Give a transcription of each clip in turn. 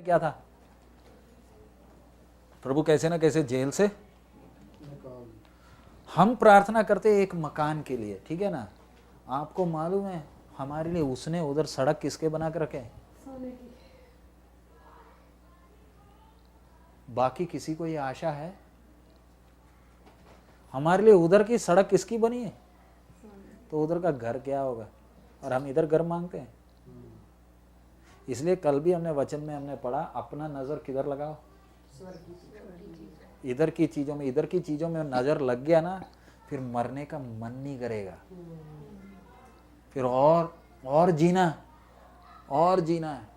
क्या था? प्रभु कैसे ना कैसे जेल से हम प्रार्थना करते एक मकान के लिए, ठीक है ना। आपको मालूम है हमारे लिए उसने उधर सड़क किसके बना कर रखे? बाकी किसी को ये आशा है? हमारे लिए उधर की सड़क किसकी बनी है? तो उधर का घर क्या होगा? और हम इधर घर मांगते हैं। इसलिए कल भी हमने वचन में हमने पढ़ा, अपना नजर किधर लगाओ? इधर की चीजों में। इधर की चीजों में नजर लग गया ना, फिर मरने का मन नहीं करेगा, फिर और जीना है।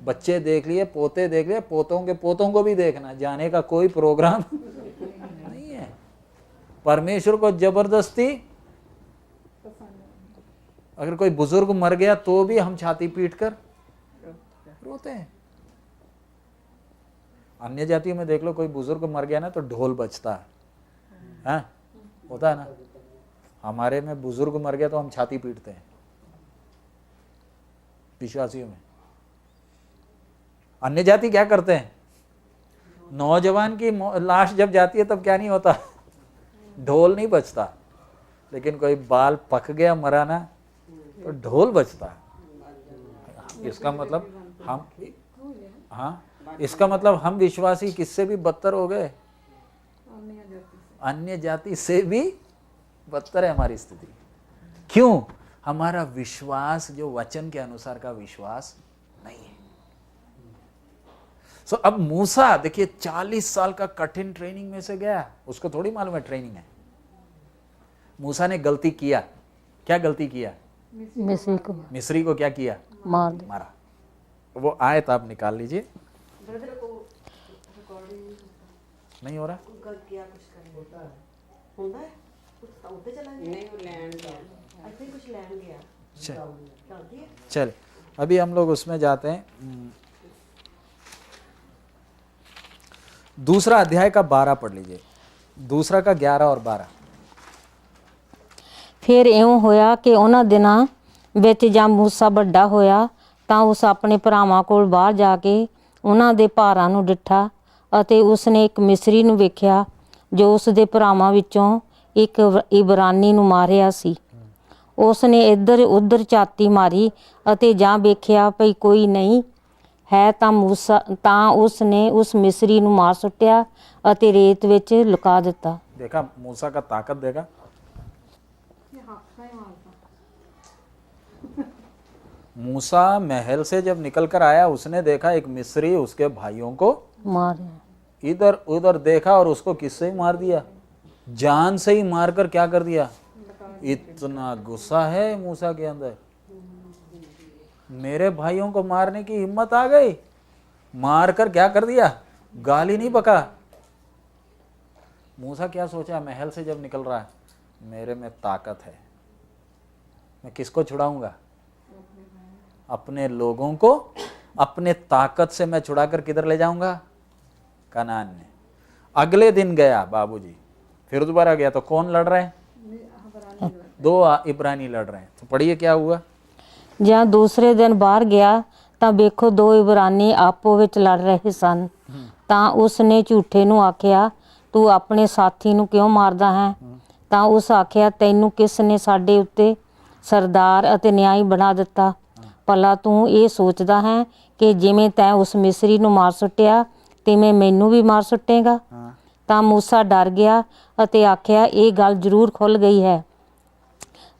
बच्चे देख लिए, पोते देख लिए, पोतों के पोतों को भी देखना, जाने का कोई प्रोग्राम नहीं है। परमेश्वर को जबरदस्ती, अगर कोई बुजुर्ग मर गया तो भी हम छाती पीट कर रोते हैं। अन्य जातियों में देख लो, कोई बुजुर्ग मर गया ना तो ढोल बजता है, होता है ना। हमारे में बुजुर्ग मर गया तो हम छाती पीटते हैं, विश्वासियों में। अन्य जाति क्या करते हैं? नौजवान की लाश जब जाती है तब क्या नहीं होता? ढोल नहीं बजता। लेकिन कोई बाल पक गया, मरा ना, तो ढोल बजता है। इसका मतलब हम, इसका मतलब हम विश्वासी किससे भी बदतर हो गए? अन्य जाति से भी बदतर है हमारी स्थिति। क्यों? हमारा विश्वास जो वचन के अनुसार का विश्वास नहीं है। अब मूसा देखिए 40 साल का कठिन ट्रेनिंग में से गया, उसको थोड़ी मालूम है ट्रेनिंग है। मूसा ने गलती किया। क्या गलती किया? मिस्री को क्या किया? मारा। वो आयत आप निकाल लीजिए। नहीं हो रहा? चल अभी हम लोग उसमें जाते हैं। दूसरा अध्याय का 12 पढ़ लीजिए। दूसरा का 11 और 12। फिर ਇਉਂ ਹੋਇਆ ਕਿ ਉਹਨਾਂ ਦਿਨਾਂ ਵਿੱਚ ਜਦ ਮੂਸਾ ਵੱਡਾ ਹੋਇਆ ਤਾਂ ਉਸ ਆਪਣੇ ਭਰਾਵਾਂ ਕੋਲ ਬਾਹਰ ਜਾ ਕੇ ਉਹਨਾਂ ਦੇ ਭਾਰਾਂ ਨੂੰ ਡਿੱਠਾ ਅਤੇ ਉਸਨੇ ਇੱਕ ਮਿਸਰੀ ਨੂੰ ਵੇਖਿਆ ਜੋ ਉਸ ਦੇ ਭਰਾਵਾਂ ਵਿੱਚੋਂ ਇੱਕ ਇਬਰਾਨੀ ਨੂੰ ਮਾਰਿਆ ਸੀ। ਉਸਨੇ ਇੱਧਰ ਉੱਧਰ ਝਾਤੀ ਮਾਰੀ ਅਤੇ ਜਾਂ ਵੇਖਿਆ ਭਈ ਕੋਈ ਨਹੀਂ ਹੈ ਤਾਂ ਉਸਨੇ ਉਸ ਮਿਸਰੀ ਨੂੰ ਮਾਰ ਸੁੱਟਿਆ ਅਤੇ ਰੇਤ ਵਿੱਚ ਲੁਕਾ ਦਿੱਤਾ। देखा मूसा का ताकत देखा? मूसा महल से जब निकल कर आया, उसने देखा एक मिस्री उसके भाइयों को मार, इधर उधर देखा और उसको किससे ही मार दिया? जान से ही मारकर क्या कर दिया? इतना गुस्सा है मूसा के अंदर, मेरे भाइयों को मारने की हिम्मत आ गई, मारकर क्या कर दिया? गाली नहीं बका। मूसा क्या सोचा महल से जब निकल रहा है? मेरे में ताकत है, मैं किसको छुड़ाऊंगा? अपने लोगों को अपने ताकत से मैं छुड़ाकर किधर ले जाऊंगा? कनान में। अगले दिन गया बाबूजी, फिर दोबारा गया तो कौन लड़ रहे हैं? 2 इब्रानी लड़ रहे हैं। तो पढ़िए क्या हुआ। ਜਾਂ ਦੂਸਰੇ ਦਿਨ ਬਾਹਰ ਗਿਆ ਤਾਂ ਵੇਖੋ 2 ਇਬਰਾਨੀ ਆਪੋ ਵਿੱਚ ਲੜ ਰਹੇ ਸਨ। ਤਾਂ ਉਸਨੇ ਝੂਠੇ ਨੂੰ ਆਖਿਆ ਤੂੰ ਆਪਣੇ ਸਾਥੀ ਨੂੰ ਕਿਉਂ ਮਾਰਦਾ ਹੈ? ਤਾਂ ਉਸ ਆਖਿਆ ਤੈਨੂੰ ਕਿਸ ਨੇ ਸਾਡੇ ਉੱਤੇ ਸਰਦਾਰ ਅਤੇ ਨਿਆਈ ਬਣਾ ਦਿੱਤਾ? ਭਲਾ ਤੂੰ ਇਹ ਸੋਚਦਾ ਹੈ ਕਿ ਜਿਵੇਂ ਤੈਂ ਉਸ ਮਿਸਰੀ ਨੂੰ ਮਾਰ ਸੁੱਟਿਆ ਤਿਵੇਂ ਮੈਨੂੰ ਵੀ ਮਾਰ ਸੁੱਟੇਗਾ? ਤਾਂ ਮੂਸਾ ਡਰ ਗਿਆ ਅਤੇ ਆਖਿਆ ਇਹ ਗੱਲ ਜ਼ਰੂਰ ਖੁੱਲ੍ਹ ਗਈ ਹੈ।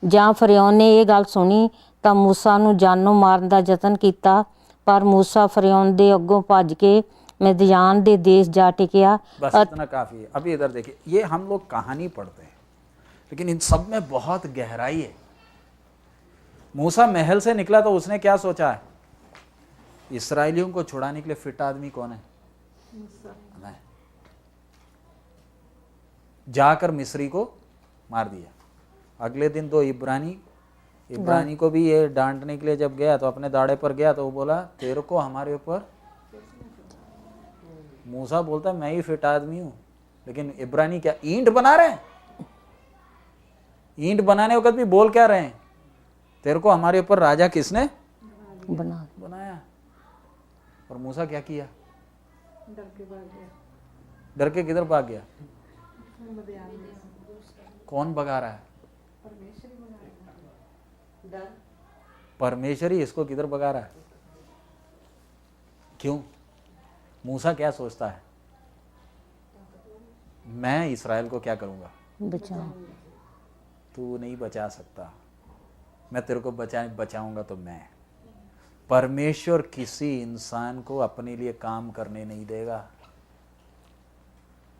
ਜਾਂ ਫਰਿਆਉਨ ਨੇ ਇਹ ਗੱਲ ਸੁਣੀ ਤਾਂ मूसा ਨੂੰ ਜਾਨੋਂ ਮਾਰਨ ਦਾ ਯਤਨ ਕੀਤਾ, ਪਰ मूसा फरियौन ਦੇ ਅੱਗੋਂ ਭੱਜ ਕੇ मिद्यान ਦੇ देश जा टिकिया। बस इतना काफी है। अभी इधर देखिए, ये हम लोग कहानी पढ़ते हैं लेकिन इन सब में बहुत गहराई है। मूसा महल से निकला तो उसने क्या सोचा है? इस्राएलियों को छुड़ाने के लिए फिट आदमी कौन है? मैं। जाकर मिस्री को मार दिया। अगले दिन 2 इब्रानी को भी ये डांटने के लिए जब गया तो अपने दाढ़े पर गया तो वो बोला तेरे को हमारे ऊपर। मूसा बोलता मैं ही फिट आदमी हूं, लेकिन इब्रानी क्या ईंट बना रहे हैं? ईंट बनाने वक्त भी बोल क्या रहे हैं? तेरे को हमारे ऊपर राजा किसने बनाया? और मूसा क्या किया? डर के किधर भाग गया? कौन भगा रहा है? परमेश्वर ही इसको किधर भगा रहा है? क्यों? मूसा क्या सोचता है? मैं इस्राएल को क्या करूंगा? बचाओ। तू नहीं बचा सकता, मैं तेरे को बचाऊंगा तो मैं। परमेश्वर किसी इंसान को अपने लिए काम करने नहीं देगा।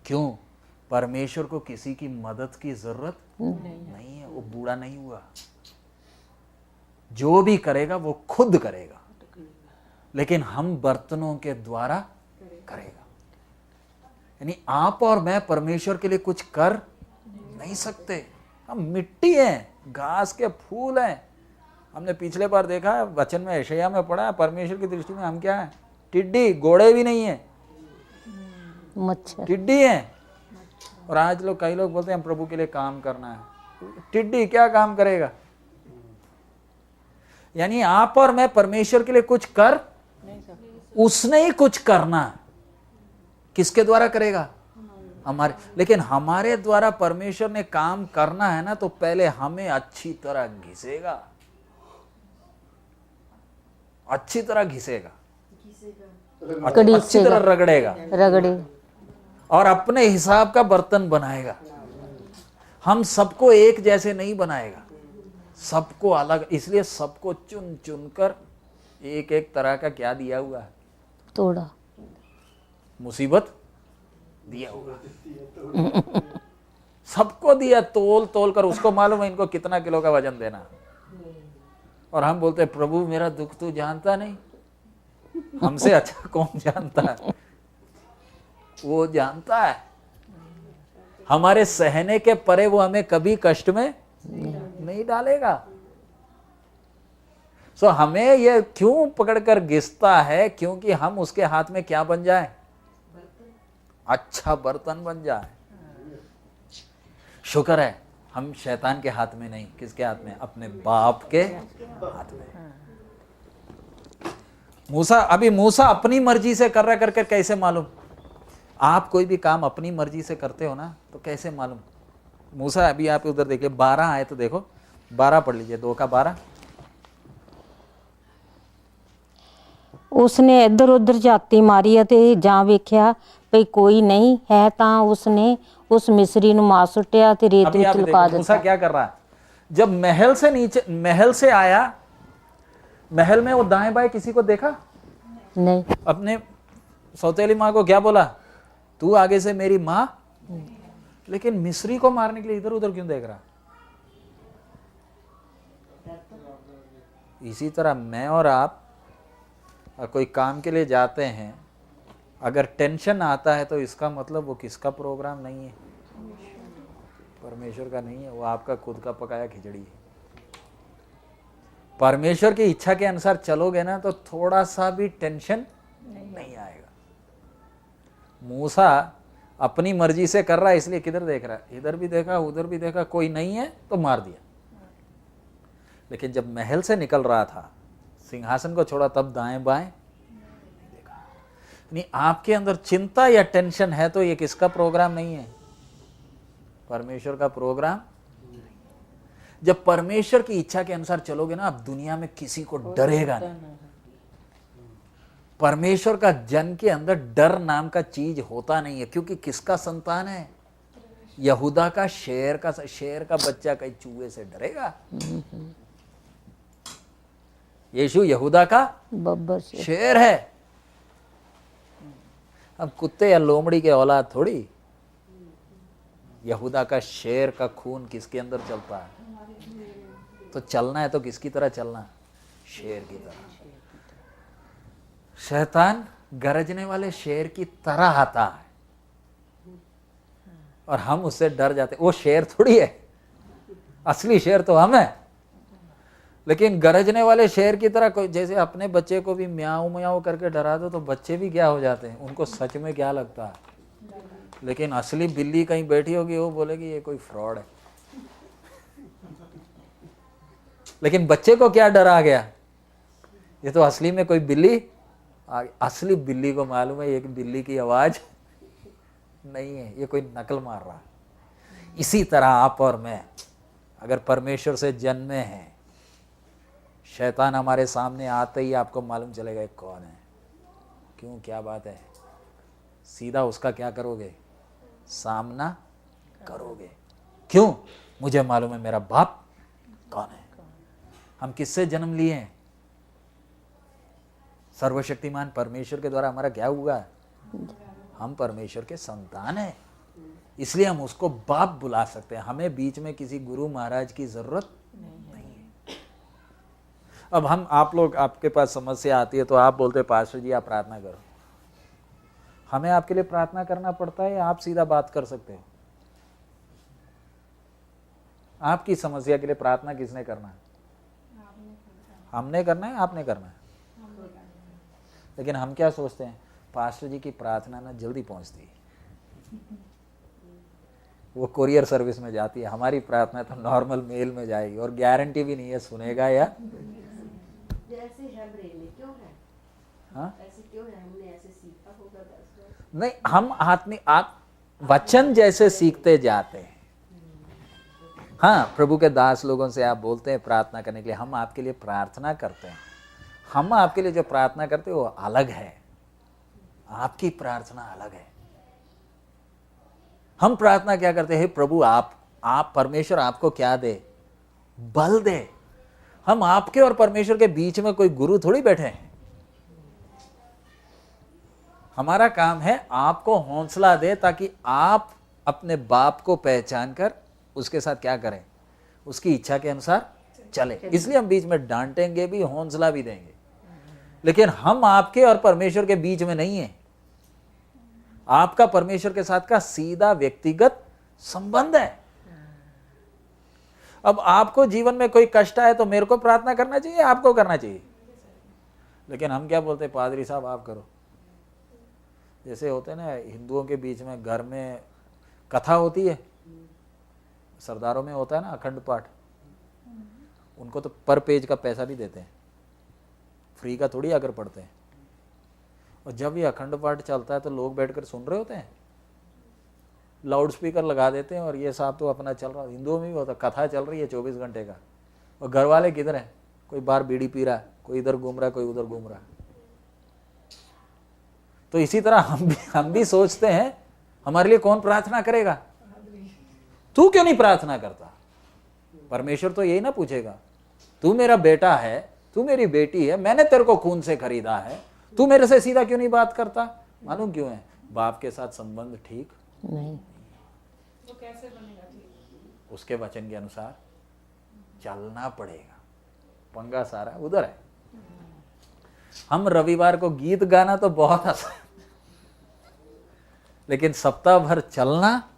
क्यों? परमेश्वर को किसी की मदद की जरूरत नहीं है। वो बूढ़ा नहीं हुआ, जो भी करेगा वो खुद करेगा, लेकिन हम बर्तनों के द्वारा करेगा। यानी आप और मैं परमेश्वर के लिए कुछ कर नहीं सकते। हम मिट्टी हैं, घास के फूल हैं। हमने पिछले बार देखा है वचन में, यशायाह में पढ़ा है, परमेश्वर की दृष्टि में हम क्या हैं? टिड्डी, घोड़े भी नहीं है, मच्छर, टिड्डी हैं। और आज कई लोग बोलते हैं हम प्रभु के लिए काम करना है। टिड्डी क्या काम करेगा? यानी आप और मैं परमेश्वर के लिए कुछ कर नहीं सकते, उसने ही कुछ करना। किसके द्वारा करेगा? हमारे। लेकिन हमारे द्वारा परमेश्वर ने काम करना है ना, तो पहले हमें अच्छी तरह घिसेगा, अच्छी तरह घिसेगा, अच्छी तरह रगड़ेगा, और अपने हिसाब का बर्तन बनाएगा। हम सबको एक जैसे नहीं बनाएगा, सबको अलग। इसलिए सबको चुन चुन कर एक एक तरह का क्या दिया हुआ है? तोड़ा, मुसीबत दिया हुआ। सबको दिया तोल तोल कर। उसको मालूम है इनको कितना किलो का वजन देना। और हम बोलते हैं प्रभु मेरा दुख तू जानता नहीं, हमसे अच्छा कौन जानता है? वो जानता है। हमारे सहने के परे वो हमें कभी कष्ट में नहीं डालेगा। सो हमें ये क्यों पकड़कर घिसता है? क्योंकि हम उसके हाथ में क्या बन जाए? अच्छा बर्तन बन जाए। शुक्र है हम शैतान के हाथ में नहीं। किसके हाथ में? अपने बाप के हाथ में। मूसा अपनी मर्जी से कर रहा करके कैसे मालूम? आप कोई भी काम अपनी मर्जी से करते हो ना, तो कैसे मालूम? मूसा, अभी आप उधर देखिए 12 आए तो देखो, 12 पढ़ लीजिए, 2 का 12। ਉਸਨੇ ਇੱਧਰ ਉੱਧਰ ਝਾਤੀ ਮਾਰੀ ਅਤੇ ਜਾਂ ਵੇਖਿਆ ਭਈ ਕੋਈ ਨਹੀਂ ਹੈ ਤਾਂ ਉਸਨੇ उस मिस्री ਨੂੰ मार सुट्टिया ਤੇ रेत ਵਿੱਚ लुका मूसा ਦਿੱਤਾ। क्या कर रहा है? जब महल से आया, महल में वो दाएं बाएं किसी को देखा नहीं, अपने सौतेली माँ को क्या बोला? तू आगे से मेरी माँ। लेकिन मिस्री को मारने के लिए इधर उधर क्यों देख रहा? इसी तरह मैं और आप कोई काम के लिए जाते हैं, अगर टेंशन आता है तो इसका मतलब वो किसका प्रोग्राम नहीं है? परमेश्वर का नहीं है, वो आपका खुद का पकाया खिचड़ी है। परमेश्वर की इच्छा के अनुसार चलोगे ना तो थोड़ा सा भी टेंशन नहीं आएगा। मूसा अपनी मर्जी से कर रहा है, इसलिए किधर देख रहा है? इधर भी देखा, उधर भी देखा, कोई नहीं है तो मार दिया। लेकिन जब महल से निकल रहा था, सिंहासन को छोड़ा, तब दाएं बाएं देखा। नहीं, आपके अंदर चिंता या टेंशन है तो ये किसका प्रोग्राम नहीं है? परमेश्वर का प्रोग्राम। जब परमेश्वर की इच्छा के अनुसार चलोगे ना, आप दुनिया में किसी को डरेगा नहीं। परमेश्वर का जन के अंदर डर नाम का चीज होता नहीं है, क्योंकि किसका संतान है? यहूदा का, शेर का बच्चा कहीं चूहे से डरेगा? यीशु यहूदा का बब्बर शेर है। अब कुत्ते या लोमड़ी के औलाद थोड़ी। यहूदा का शेर का खून किसके अंदर चलता है? तो चलना है तो किसकी तरह चलना? शेर की तरह। शैतान गरजने वाले शेर की तरह आता है और हम उससे डर जाते। वो शेर थोड़ी है, असली शेर तो हम है। लेकिन गरजने वाले शेर की तरह, कोई जैसे अपने बच्चे को भी म्याऊं म्याऊं करके डरा दो तो बच्चे भी क्या हो जाते हैं, उनको सच में क्या लगता है। लेकिन असली बिल्ली कहीं बैठी होगी, वो बोलेगी ये कोई फ्रॉड है। लेकिन बच्चे को क्या डर आ गया, ये तो असली में कोई बिल्ली असली बिल्ली को मालूम है ये कि बिल्ली की आवाज नहीं है, ये कोई नकल मार रहा। इसी तरह आप और मैं अगर परमेश्वर से जन्मे हैं, शैतान हमारे सामने आते ही आपको मालूम चलेगा ये कौन है, क्यों, क्या बात है, सीधा उसका क्या करोगे, सामना करोगे। क्यों? मुझे मालूम है मेरा बाप कौन है। हम किससे जन्म लिए हैं? सर्वशक्तिमान परमेश्वर के द्वारा हमारा क्या हुआ? हम परमेश्वर के संतान हैं, इसलिए हम उसको बाप बुला सकते हैं। हमें बीच में किसी गुरु महाराज की जरूरत नहीं है। अब हम, आप लोग, आपके पास समस्या आती है तो आप बोलते हैं पास्टर जी आप प्रार्थना करो। हमें आपके लिए प्रार्थना करना पड़ता है या आप सीधा बात कर सकते हो? आपकी समस्या के लिए प्रार्थना किसने करना है? हमने करना है, आपने करना है। लेकिन हम क्या सोचते हैं, पास्टर जी की प्रार्थना ना जल्दी पहुंचती है, वो कुरियर सर्विस में जाती है, हमारी प्रार्थना तो नॉर्मल मेल में जाएगी और गारंटी भी नहीं है सुनेगा या जैसे है ब्रेन क्यों है? हाँ? ऐसे क्यों है? हमने ऐसे सीखा होगा 10 वर्ष। नहीं, हम आत्मिक आप वचन जैसे सीखते जाते हैं। हाँ, प्रभु के दास लोगों से आप बोलते हैं प्रार्थना करने के लिए, हम आपके लिए प्रार्थना करते हैं। हम आपके लिए जो प्रार्थना करते हैं वो अलग है, आपकी प्रार्थना अलग है। हम प्रार्थना क्या करते हैं, प्रभु आप परमेश्वर आपको क्या दे, बल दे। हम आपके और परमेश्वर के बीच में कोई गुरु थोड़ी बैठे हैं। हमारा काम है आपको हौसला दे ताकि आप अपने बाप को पहचान कर उसके साथ क्या करें, उसकी इच्छा के अनुसार चले। इसलिए हम बीच में डांटेंगे भी, हौसला भी देंगे, लेकिन हम आपके और परमेश्वर के बीच में नहीं है। आपका परमेश्वर के साथ का सीधा व्यक्तिगत संबंध है। अब आपको जीवन में कोई कष्ट आए तो मेरे को प्रार्थना करना चाहिए, आपको करना चाहिए। लेकिन हम क्या बोलते हैं, पादरी साहब आप करो। जैसे होते हैं ना हिंदुओं के बीच में, घर में कथा होती है, सरदारों में होता है ना अखंड पाठ, उनको तो पर पेज का पैसा भी देते हैं, फ्री का थोड़ी आकर पढ़ते हैं। और जब ये अखंड पाठ चलता है तो लोग बैठकर सुन रहे होते हैं, लाउड स्पीकर लगा देते हैं और ये साहब तो अपना चल रहा है। हिंदुओं में भी होता, कथा चल रही है 24 घंटे का, और घर वाले किधर हैं, कोई बाहर बीड़ी पी रहा है, कोई इधर घूम रहा है, कोई उधर घूम रहा है। तो इसी तरह हम भी सोचते हैं हमारे लिए कौन प्रार्थना करेगा, तू क्यों नहीं प्रार्थना करता। परमेश्वर तो यही ना पूछेगा, तू मेरा बेटा है, तू मेरी बेटी है, मैंने तेरे को खून से खरीदा है, तू मेरे से सीधा क्यों नहीं बात करता। मालूम क्यों है, बाप के साथ संबंध ठीक नहीं। वो कैसे बनेगा ठीक? उसके वचन के अनुसार चलना पड़ेगा। पंगा सारा उधर है। हम रविवार को गीत गाना तो बहुत आसान, लेकिन सप्ताह भर चलना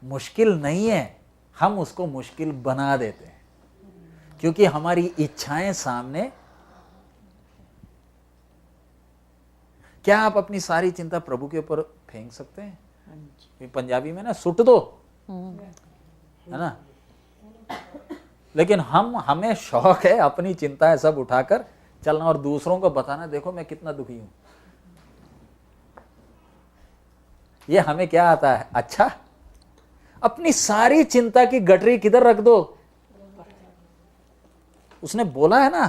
मुश्किल नहीं है। हम उसको मुश्किल बना देते हैं क्योंकि हमारी इच्छाएं सामने। क्या आप अपनी सारी चिंता प्रभु के ऊपर फेंक सकते हैं? पंजाबी में ना सुट दो, है ना। लेकिन हमें शौक है अपनी चिंताएं सब उठाकर चलना और दूसरों को बताना, देखो मैं कितना दुखी हूं। ये हमें क्या आता है, अच्छा अपनी सारी चिंता की गठरी किधर रख दो। उसने बोला है ना,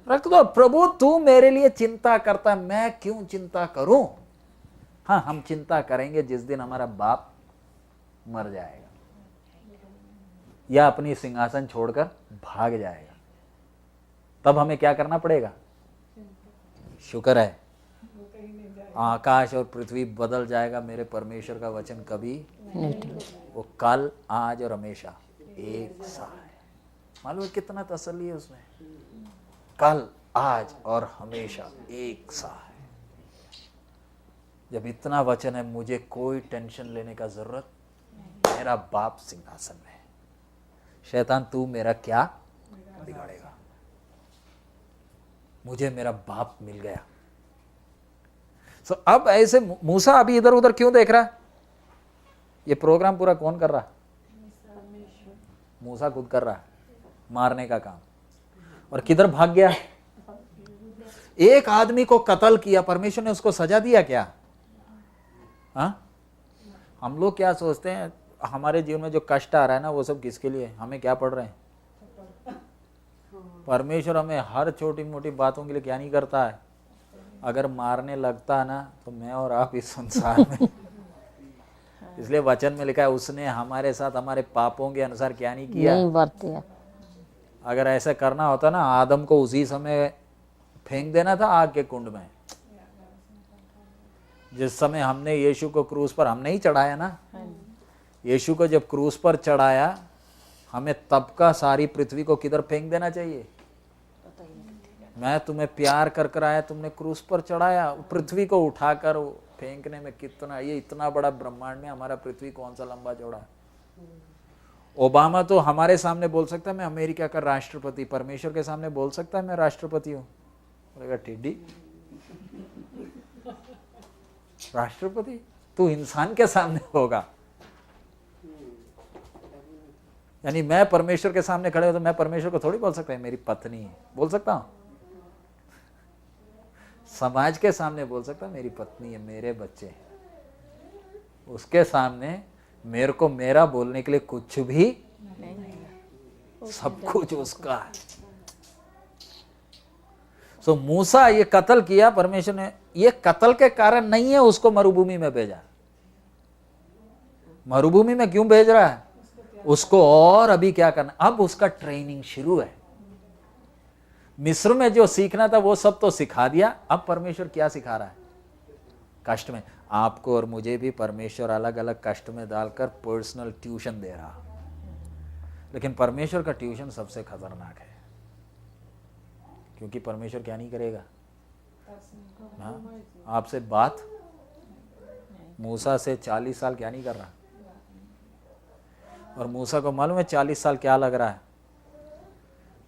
रख दो। प्रभु तू मेरे लिए चिंता करता है, मैं क्यों चिंता करूं। हाँ, हम चिंता करेंगे जिस दिन हमारा बाप मर जाएगा या अपनी सिंहासन छोड़कर भाग जाएगा, तब हमें क्या करना पड़ेगा। शुक्र है आकाश और पृथ्वी बदल जाएगा, मेरे परमेश्वर का वचन कभी नहीं, वो कल आज और हमेशा एक सा है। मालूम है कितना तसल्ली है उसमें, कल आज और हमेशा एक सा है। जब इतना वचन है, मुझे कोई टेंशन लेने का जरूरत, मेरा बाप सिंहासन में है। शैतान तू मेरा क्या बिगाड़ेगा, मुझे मेरा बाप मिल गया। सो अब ऐसे मूसा अभी इधर उधर क्यों देख रहा है? ये प्रोग्राम पूरा कौन कर रहा है? मूसा खुद कर रहा है, मारने का काम। और किधर भाग गया? एक आदमी को कत्ल किया, परमेश्वर ने उसको सजा दिया क्या? हाँ, हम लोग क्या सोचते हैं हमारे जीवन में जो कष्ट आ रहा है ना, वो सब किसके लिए? हमें क्या पड़ रहे हैं? परमेश्वर हमें हर छोटी मोटी बातों के लिए क्या नहीं करता है? अगर मारने लगता ना तो मैं और आप इस संसार में इसलिए वचन में लिखा है उसने हमारे साथ हमारे पापों के अनुसार क्या नहीं किया, नहीं बरतिया। अगर ऐसा करना होता ना आदम को उसी समय फेंक देना था आग के कुंड में। जिस समय हमने यीशु को क्रूस पर हमने ही चढ़ाया ना, यीशु को जब क्रूस पर चढ़ाया हमें तब का सारी पृथ्वी को किधर फेंक देना चाहिए? मैं तुम्हें प्यार कर कर आया, तुमने क्रूस पर चढ़ाया, पृथ्वी को उठाकर फेंकने में कितना, ये इतना बड़ा ब्रह्मांड में हमारा पृथ्वी कौन सा लंबा चौड़ा है? ओबामा तो हमारे सामने बोल सकता है मैं अमेरिका का राष्ट्रपति, परमेश्वर के सामने बोल सकता है मैं राष्ट्रपति हूं? बोलेगा टिड्डी, राष्ट्रपति तू इंसान के सामने होगा। यानी मैं परमेश्वर के सामने खड़े हो तो मैं परमेश्वर को थोड़ी बोल सकता है मेरी पत्नी है, बोल सकता हूं? समाज के सामने बोल सकता मेरी पत्नी है, मेरे बच्चे हैं, उसके सामने मेरे को मेरा बोलने के लिए कुछ भी नहीं, सब कुछ उसका है। सो मूसा ये कत्ल किया, परमेश्वर ने ये कत्ल के कारण नहीं है उसको मरुभूमि में भेजा। मरुभूमि में क्यों भेज रहा है? उसको और अभी क्या करना, अब उसका ट्रेनिंग शुरू है। मिस्र में जो सीखना था वो सब तो सिखा दिया, अब परमेश्वर क्या सिखा रहा है? कष्ट में आपको और मुझे भी परमेश्वर अलग अलग कष्ट में डालकर पर्सनल ट्यूशन दे रहा। लेकिन परमेश्वर का ट्यूशन सबसे खतरनाक है, क्योंकि परमेश्वर क्या नहीं करेगा? हाँ, आपसे बात मूसा से 40 साल क्या नहीं कर रहा, और मूसा को मालूम है 40 साल क्या लग रहा है?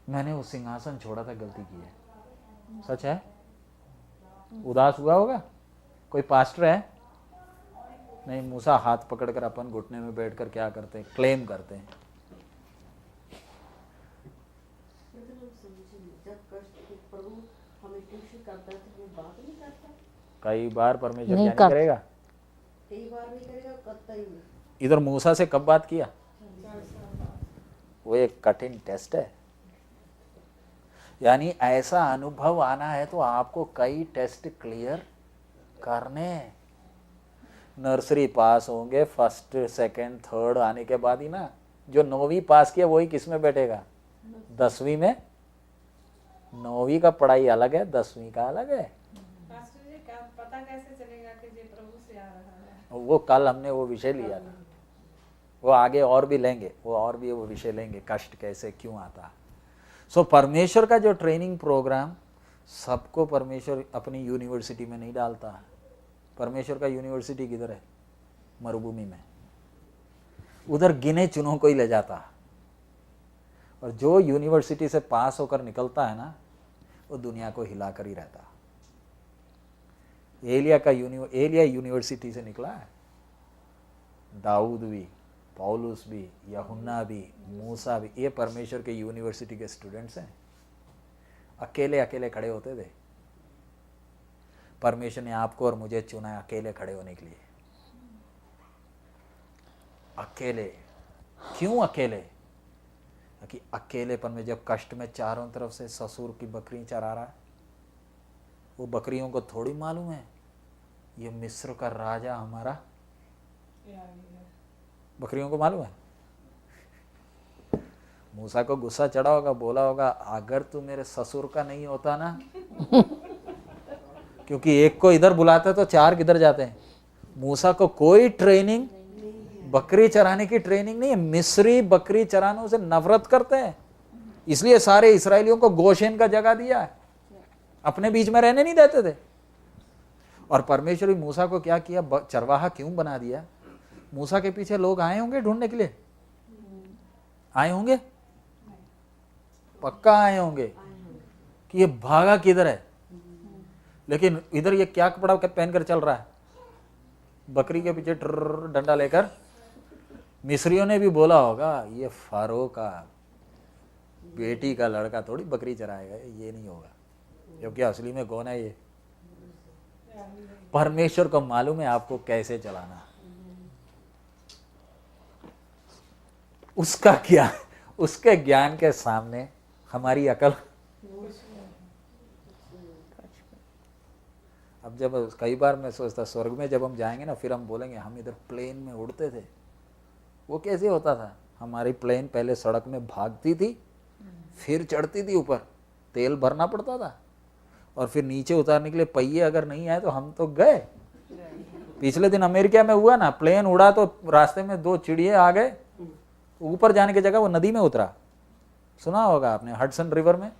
मैंने वो सिंहासन छोड़ा था, गलती की है। सच है? उदास हुआ होगा? कोई पास्टर है? नहीं, मूसा हाथ पकड़कर अपन घुटने में बैठकर क्या करते हैं? क्लेम करते हैं। कई बार परमेश्वर क्या नहीं करेगा? कई बार नहीं करेगा, करता ही नहीं। इधर मूसा से कब बात किया? वो एक कठिन टेस्ट है। यानी ऐसा अनुभव आना है तो आपको कई टेस्ट क्लियर करने। नर्सरी पास होंगे, फर्स्ट सेकंड थर्ड आने के बाद ही ना, जो 9वीं पास किया वही किस में बैठेगा? 10वीं में। 9वीं का पढ़ाई अलग है, 10वीं का अलग है। पता कैसे चलेगा कि ये प्रभु से आ रहा है? वो कल हमने वो विषय लिया था, वो आगे और भी लेंगे, वो विषय लेंगे, कष्ट कैसे क्यों आता है। सो परमेश्वर का जो ट्रेनिंग प्रोग्राम सबको परमेश्वर अपनी यूनिवर्सिटी में नहीं डालता है। परमेश्वर का यूनिवर्सिटी किधर है? मरुभूमि में। उधर गिने चुनों को ही ले जाता है, और जो यूनिवर्सिटी से पास होकर निकलता है ना, वो दुनिया को हिलाकर ही रहता है। एलिया यूनिवर्सिटी से निकला है। दाऊद भी, पौलुस भी, यूहन्ना भी, मूसा भी, ये परमेश्वर के यूनिवर्सिटी के स्टूडेंट्स हैं। अकेले अकेले खड़े होते थे। परमेश्वर ने आपको और मुझे चुना है अकेले खड़े होने के लिए। अकेले क्यों? अकेले कि अकेलेपन में जब कष्ट में चारों तरफ से ससुर की बकरी चरा रहा है, वो बकरियों को थोड़ी मालूम है ये मिस्र का राजा हमारा। बकरियों को मालूम है? मूसा को गुस्सा चढ़ा होगा, बोला होगा अगर तू मेरे ससुर का नहीं होता ना क्योंकि एक को इधर बुलाता तो 4 किधर जाते हैं। मूसा को कोई ट्रेनिंग, बकरी चराने की ट्रेनिंग नहीं है। मिस्री बकरी चराने से नफरत करते हैं, इसलिए सारे इसराइलियों को गोशेन का जगह दिया है, अपने बीच में रहने नहीं देते थे। और परमेश्वर मूसा को क्या किया? चरवाहा क्यों बना दिया? मूसा के पीछे लोग आए होंगे ढूंढने के लिए, आए होंगे, पक्का आए होंगे कि ये भागा किधर है। लेकिन इधर ये क्या कपड़ा पहन कर चल रहा है? बकरी के पीछे डंडा लेकर। मिस्रियों ने भी बोला होगा ये फारो का बेटी का लड़का थोड़ी बकरी चराएगा, ये नहीं होगा। क्योंकि असली में कौन है ये? परमेश्वर को मालूम है आपको कैसे चलाना। उसका ज्ञान, उसके ज्ञान के सामने हमारी अकल। अब जब कई बार मैं सोचता स्वर्ग में जब हम जाएंगे ना, फिर हम बोलेंगे हम इधर प्लेन में उड़ते थे। वो कैसे होता था? हमारी प्लेन पहले सड़क में भागती थी, फिर चढ़ती थी ऊपर, तेल भरना पड़ता था, और फिर नीचे उतारने के लिए पहिए अगर नहीं आए तो हम तो गए। पिछले दिन अमेरिका में हुआ ना, प्लेन उड़ा तो रास्ते में 2 चिड़िए आ गए, ऊपर जाने की जगह वो नदी में उतरा। सुना होगा आपने, हडसन रिवर में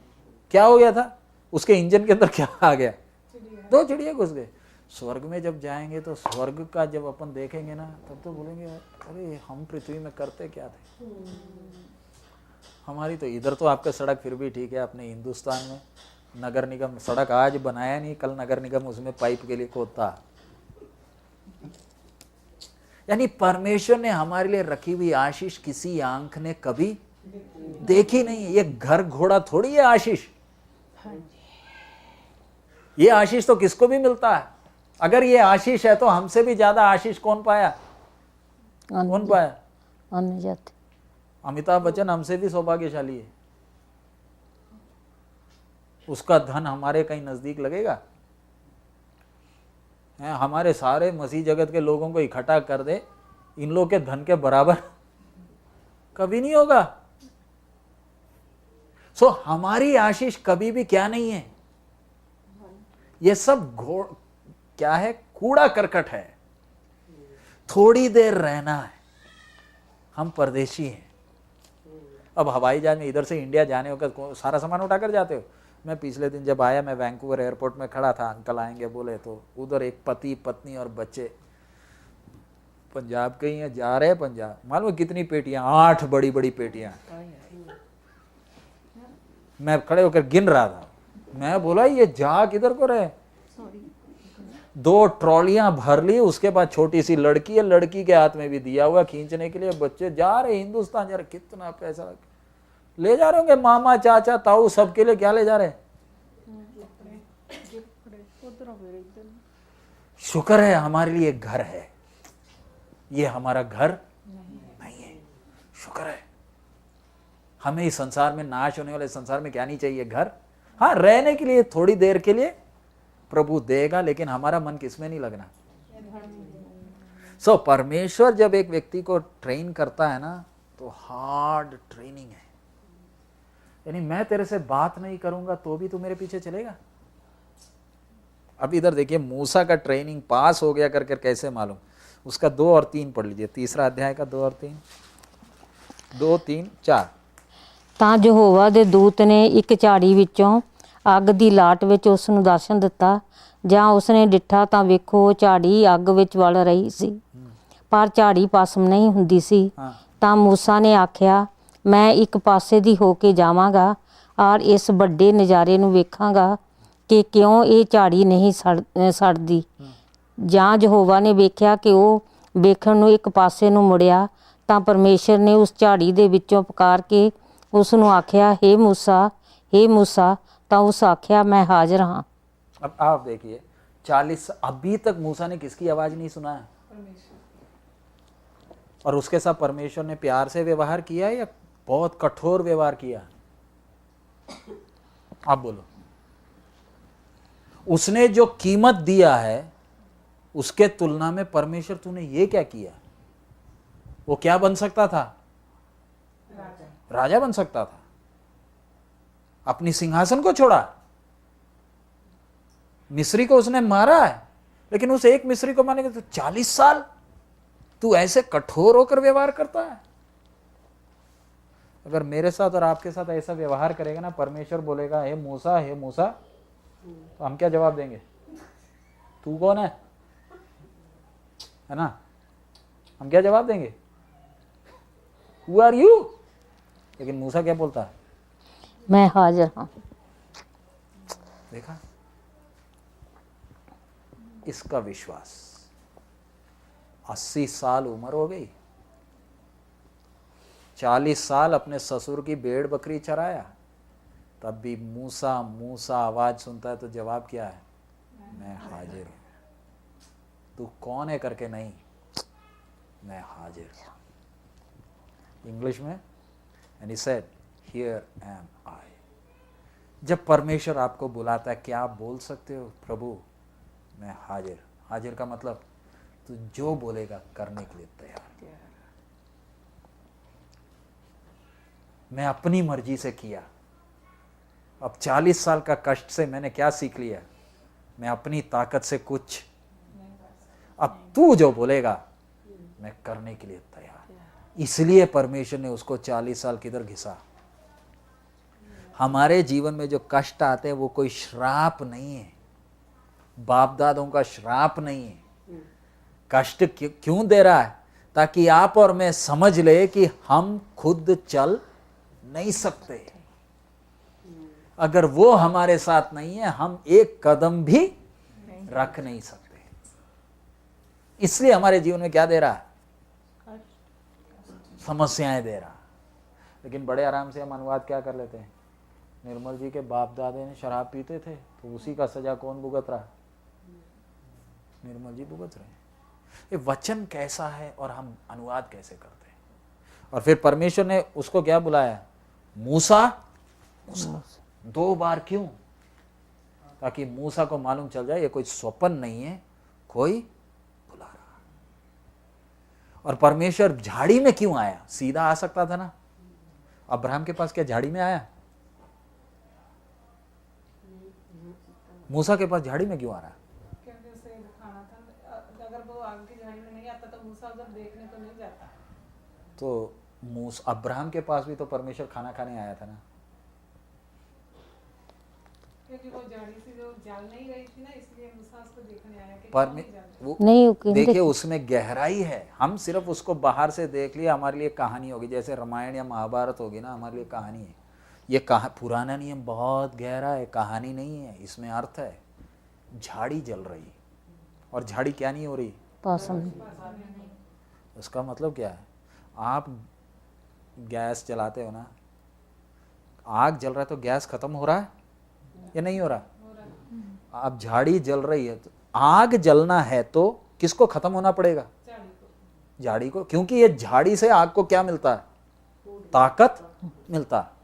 क्या हो गया था? उसके इंजन के अंदर क्या आ गया? 2 चिड़िया घुस गए। स्वर्ग में जब जाएंगे तो स्वर्ग का जब अपन देखेंगे ना, तब तो बोलेंगे अरे हम पृथ्वी में करते क्या थे। हमारी तो इधर तो आपका सड़क फिर भी ठीक है, अपने हिंदुस्तान में नगर निगम सड़क आज बनाया नहीं, कल नगर निगम उसमें पाइप के लिए खोदता। यानी परमेश्वर ने हमारे लिए रखी हुई आशीष किसी आंख ने कभी देखी नहीं। ये घर घोड़ा थोड़ी है आशीष। ये आशीष तो किसको भी मिलता है। अगर ये आशीष है तो हमसे भी ज्यादा आशीष कौन पाया? कौन पाया? अन्य जाति। अमिताभ बच्चन हमसे भी सौभाग्यशाली है। उसका धन हमारे कहीं नजदीक लगेगा? हमारे सारे मसीह जगत के लोगों को इकट्ठा कर दे, इन लोग के धन के बराबर कभी नहीं होगा। सो हमारी आशीष कभी भी क्या नहीं है, ये सब क्या है? कूड़ा करकट है। थोड़ी देर रहना है। हम परदेशी हैं। अब हवाई जहाज में इधर से इंडिया जाने होगा, सारा सामान उठाकर जाते हो। मैं पिछले दिन जब आया, मैं वैंकूवर एयरपोर्ट में खड़ा था, अंकल आएंगे बोले, तो उधर एक पति पत्नी और बच्चे पंजाब के ही हैं, जा रहे हैं पंजाब। मालूम कितनी पेटियां? 8 बड़ी बड़ी पेटियां। मैं खड़े होकर गिन रहा था। मैं बोला ये जा किधर को रहे? 2 ट्रॉलियां भर ली। उसके बाद छोटी सी लड़की है, लड़की के हाथ में भी दिया हुआ खींचने के लिए। बच्चे जा रहे हिंदुस्तान जा रहे। कितना पैसा ले जा रहे होंगे, मामा चाचा ताऊ सबके लिए। क्या ले जा रहे? शुक्र है हमारे लिए घर है। ये हमारा घर नहीं है। शुक्र है। हमें इस संसार में, नाश होने वाले संसार में क्या नहीं चाहिए? घर। हाँ, रहने के लिए थोड़ी देर के लिए प्रभु देगा, लेकिन हमारा मन किसमें नहीं लगना। सो परमेश्वर जब एक व्यक्ति को ट्रेन करता है ना, तो हार्ड ट्रेनिंग है। यानी मैं तेरे से बात नहीं करूंगा तो भी तू मेरे पीछे चलेगा। अब इधर देखिए, मूसा का ट्रेनिंग पास हो गया करके कैसे मालूम? उसका 2 और 3 पढ़ लीजिए, 3रा अध्याय का 2 और 3, 2, 3, 4। ਤਾਂ ਯਹੋਵਾ ਦੇ ਦੂਤ ਨੇ ਇੱਕ ਝਾੜੀ ਵਿੱਚੋਂ ਅੱਗ ਦੀ ਲਾਟ ਵਿੱਚ ਉਸ ਨੂੰ ਦਰਸ਼ਨ ਦਿੱਤਾ। ਜਾਂ ਉਸਨੇ ਡਿੱਠਾ ਤਾਂ ਵੇਖੋ ਉਹ ਝਾੜੀ ਅੱਗ ਵਿੱਚ ਵਲ ਰਹੀ ਸੀ, ਪਰ ਝਾੜੀ ਭਸਮ ਨਹੀਂ ਹੁੰਦੀ ਸੀ। ਤਾਂ ਮੂਸਾ ਨੇ ਆਖਿਆ, ਮੈਂ ਇੱਕ ਪਾਸੇ ਦੀ ਹੋ ਕੇ ਜਾਵਾਂਗਾ ਔਰ ਇਸ ਵੱਡੇ ਨਜ਼ਾਰੇ ਨੂੰ ਵੇਖਾਂਗਾ ਕਿ ਕਿਉਂ ਇਹ ਝਾੜੀ ਨਹੀਂ ਸੜਦੀ। ਜਾਂ ਯਹੋਵਾ ਨੇ ਵੇਖਿਆ ਕਿ ਉਹ ਵੇਖਣ ਨੂੰ ਇੱਕ ਪਾਸੇ ਨੂੰ ਮੁੜਿਆ, ਤਾਂ ਪਰਮੇਸ਼ਰ ਨੇ ਉਸ ਝਾੜੀ ਦੇ ਵਿੱਚੋਂ ਪੁਕਾਰ ਕੇ ਉਸ ਨੂੰ ਆਖਿਆ, हे मूसा, हे मूसा। तो उस आख्या, मैं हाजिर हाँ। अब आप देखिए, 40 अभी तक मूसा ने किसकी आवाज नहीं सुना है? और उसके साथ परमेश्वर ने प्यार से व्यवहार किया या बहुत कठोर व्यवहार किया? आप बोलो। उसने जो कीमत दिया है उसके तुलना में परमेश्वर तूने ये क्या किया? वो क्या बन सकता था? राजा बन सकता था। अपनी सिंहासन को छोड़ा। मिस्री को उसने मारा है, लेकिन उस एक मिस्री को मारने के तो 40 साल तू ऐसे कठोर होकर व्यवहार करता है। अगर मेरे साथ और आपके साथ ऐसा व्यवहार करेगा ना, परमेश्वर बोलेगा, हे मूसा, हे मूसा, तो हम क्या जवाब देंगे? तू कौन है ना? हम क्या जवाब देंगे? Who are you? लेकिन मूसा क्या बोलता है? मैं हाजिर हाँ। देखा इसका विश्वास। 80 साल उम्र हो गई, 40 साल अपने ससुर की भेड़ बकरी चराया, तब भी मूसा मूसा आवाज सुनता है तो जवाब क्या है? मैं हाजिर हूं। तू कौन है करके नहीं, मैं हाजिर हूं। इंग्लिश में and he said here am I. जब परमेश्वर आपको बुलाता है क्या आप बोल सकते हो? प्रभु मैं हाजिर। हाजिर का मतलब तू जो बोलेगा करने के लिए तैयार। मैं अपनी मर्जी से किया। अब 40 साल का कष्ट से मैंने क्या सीख लिया? मैं अपनी ताकत से कुछ, अब तू जो बोलेगा मैं करने के लिए तैयार। इसलिए परमेश्वर ने उसको 40 साल किधर घिसा। हमारे जीवन में जो कष्ट आते हैं वो कोई श्राप नहीं है, बाप दादों का श्राप नहीं है। कष्ट क्यों दे रहा है? ताकि आप और मैं समझ ले कि हम खुद चल नहीं सकते। अगर वो हमारे साथ नहीं है हम एक कदम भी रख नहीं सकते। इसलिए हमारे जीवन में क्या दे रहा है? समस्याएं दे रहा। लेकिन बड़े आराम से हम अनुवाद क्या कर लेते हैं? निर्मल जी के बाप दादे ने शराब पीते थे तो उसी का सजा कौन भुगत रहा? निर्मल जी भुगत रहे। ये वचन कैसा है और हम अनुवाद कैसे करते हैं? और फिर परमेश्वर ने उसको क्या बुलाया? मूसा। मूसा 2 बार क्यों? ताकि मूसा को मालूम चल जाए ये कोई स्वप्न नहीं है, कोई बुला रहा। और परमेश्वर झाड़ी में क्यों आया? सीधा आ सकता था ना। अब्राहम के पास क्या झाड़ी में आया? मूसा के पास झाड़ी में क्यों आ रहा? क्योंकि उसे खाना था। अगर वो आग की झाड़ी में नहीं आता तो मूसा उधर देखने तो नहीं जाता। तो मूसा, अब्राहम के पास भी तो परमेश्वर खाना खाने आया था ना। क्योंकि वो झाड़ी से जो जल नहीं रही थी ना, इसलिए मूसा उसको देखने आया कि पर क्यों नहीं जल रही। वो नहीं देखिए उसमें गहराई है। हम सिर्फ उसको बाहर से देख लिया, हमारे लिए कहानी होगी। जैसे रामायण या महाभारत होगी ना, हमारे लिए कहानी है। ये पुराना नियम बहुत गहरा है, कहानी नहीं है, इसमें अर्थ है। झाड़ी जल रही और झाड़ी क्या नहीं हो रही? पासन। उसका मतलब क्या है? आप गैस जलाते हो ना, आग जल रहा है तो गैस खत्म हो रहा है या नहीं हो रहा? अब झाड़ी जल रही है तो आग जलना है तो किसको खत्म होना पड़ेगा? झाड़ी को। क्योंकि ये झाड़ी से आग को क्या मिलता है? ताकत मिलता है।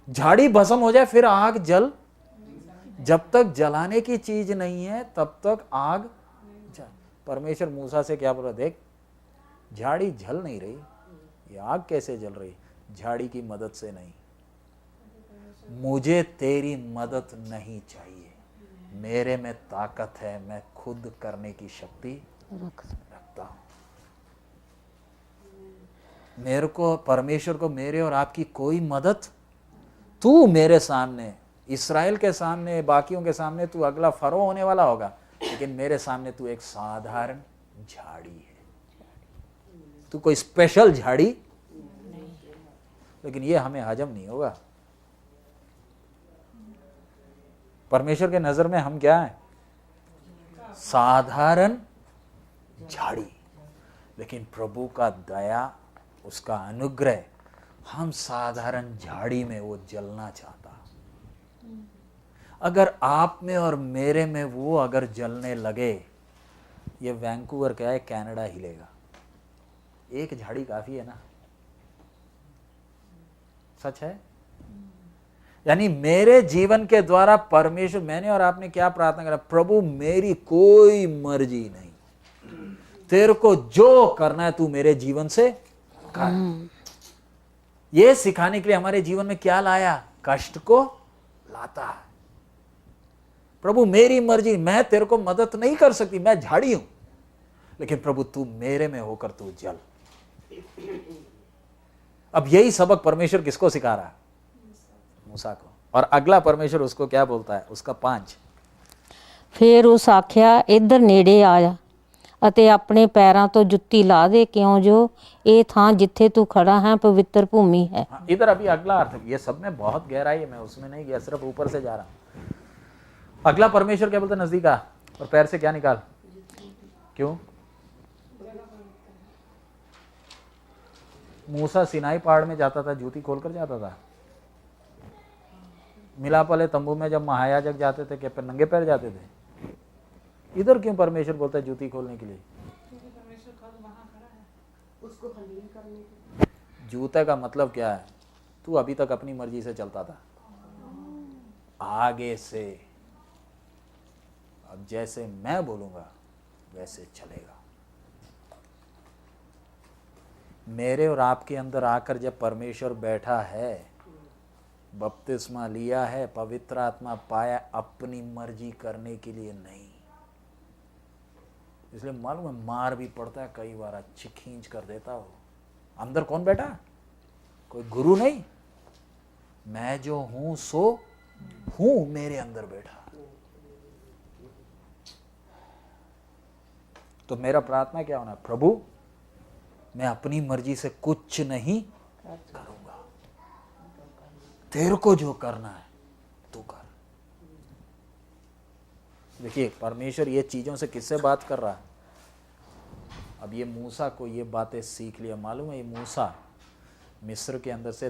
झाड़ी भस्म हो जाए फिर आग जल, जब तक जलाने की चीज नहीं है तब तक आग। परमेश्वर मूसा से क्या बोल रहा? देख झाड़ी जल नहीं रही, ये आग कैसे जल रही? झाड़ी की मदद से नहीं। मुझे तेरी मदद नहीं चाहिए, मेरे में ताकत है, मैं खुद करने की शक्ति रखता हूं। मेरे को, परमेश्वर को मेरे और आपकी कोई मदद, तू मेरे सामने, इस्राएल के सामने, बाकियों के सामने तू अगला फरो होने वाला होगा, लेकिन मेरे सामने तू एक साधारण झाड़ी है। तू कोई स्पेशल झाड़ी, लेकिन ये हमें हजम नहीं होगा। परमेश्वर के नजर में हम क्या हैं? साधारण झाड़ी। लेकिन प्रभु का दया, उसका अनुग्रह, हम साधारण झाड़ी में वो जलना चाहता। अगर आप में और मेरे में वो अगर जलने लगे, ये वैंकूवर क्या है, कनाडा हिलेगा। एक झाड़ी काफी है ना। सच है। यानी मेरे जीवन के द्वारा परमेश्वर, मैंने और आपने क्या प्रार्थना करा? प्रभु मेरी कोई मर्जी नहीं, तेरे को जो करना है तू मेरे जीवन से कर। ये सिखाने के लिए हमारे जीवन में क्या लाया? कष्ट को लाता है। प्रभु मेरी मर्जी, मैं तेरे को मदद नहीं कर सकती, मैं झाड़ी हूं, लेकिन प्रभु तू मेरे में होकर तू जल। अब यही सबक परमेश्वर किसको सिखा रहा है? मूसा को। और अगला परमेश्वर उसको क्या बोलता है? उसका 5। ਫਿਰ ਉਸ ਆਖਿਆ ਇੱਧਰ ਨੇੜੇ ਆ ਅਤੇ ਆਪਣੇ ਪੈਰਾਂ ਤੋਂ ਜੁੱਤੀ ਲਾ ਦੇ, ਕਿਉਂ ਜੋ ਇਹ ਥਾਂ ਜਿੱਥੇ ਤੂੰ ਖੜਾ ਹੈ ਪਵਿੱਤਰ ਭੂਮि है। हाँ, इधर अभी अगला अर्थ, ये सब में बहुत गहराई है, मैं उसमें नहीं गया, सिर्फ ऊपर से जा रहा हूं। अगला परमेश्वर क्या बोलता है? नजदीक आ और पैर से क्या निकाल। क्यों? मूसा सिनाई पहाड़ में जाता था, जूती खोलकर जाता था। मिलाप वाले तंबू में जब महायाजक जाते थे क्या नंगे पैर जाते थे? इधर क्यों परमेश्वर बोलता है जूती खोलने के लिए? क्योंकि परमेश्वर खुद वहाँ खड़ा है। उसको हलीम करने के जूते का मतलब क्या है? तू अभी तक अपनी मर्जी से चलता था, आगे से अब जैसे मैं बोलूंगा वैसे चलेगा। मेरे और आपके अंदर आकर जब परमेश्वर बैठा है, बपतिस्मा लिया है, पवित्र आत्मा पाया, अपनी मर्जी करने के लिए नहीं। इसलिए मालूम है मार भी पड़ता है कई बार, अच्छी खींच कर देता हो। अंदर कौन बैठा? कोई गुरु नहीं, मैं जो हूं सो हूं मेरे अंदर बैठा। तो मेरा प्रार्थना क्या होना? प्रभु मैं अपनी मर्जी से कुछ नहीं करूंगा, तेरे को जो करना है तू कर। देखिए परमेश्वर ये चीजों से किससे बात कर रहा है? अब ये मूसा को ये बातें सीख लिया। मालूम है ये मूसा मिस्र के अंदर से